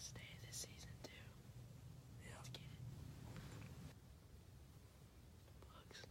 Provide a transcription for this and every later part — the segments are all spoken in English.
last day of this season too. Yeah. Let's get it. Bugs.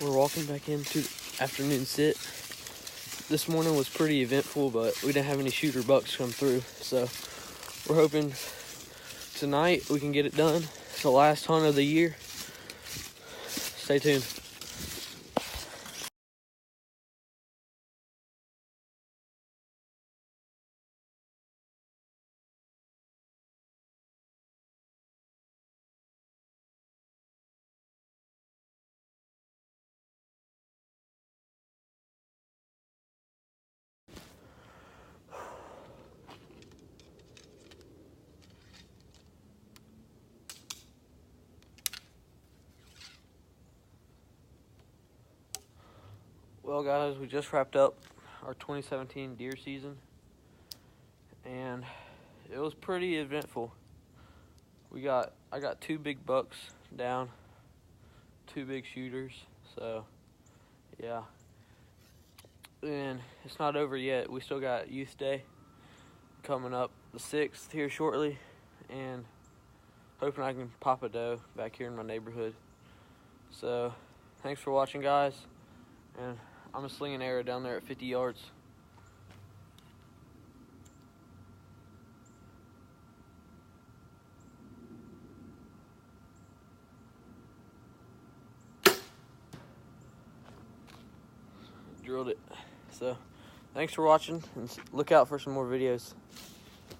We're walking back into afternoon sit. This morning was pretty eventful, but we didn't have any shooter bucks come through. So we're hoping tonight we can get it done. It's the last hunt of the year. Stay tuned. Well, guys, we just wrapped up our 2017 deer season, and it was pretty eventful. I got 2 big bucks down, 2 big shooters, so yeah. And it's not over yet. We still got Youth Day coming up the 6th here shortly, and hoping I can pop a doe back here in my neighborhood. So thanks for watching, guys, and I'm gonna sling an arrow down there at 50 yards. Drilled it. So thanks for watching, and look out for some more videos.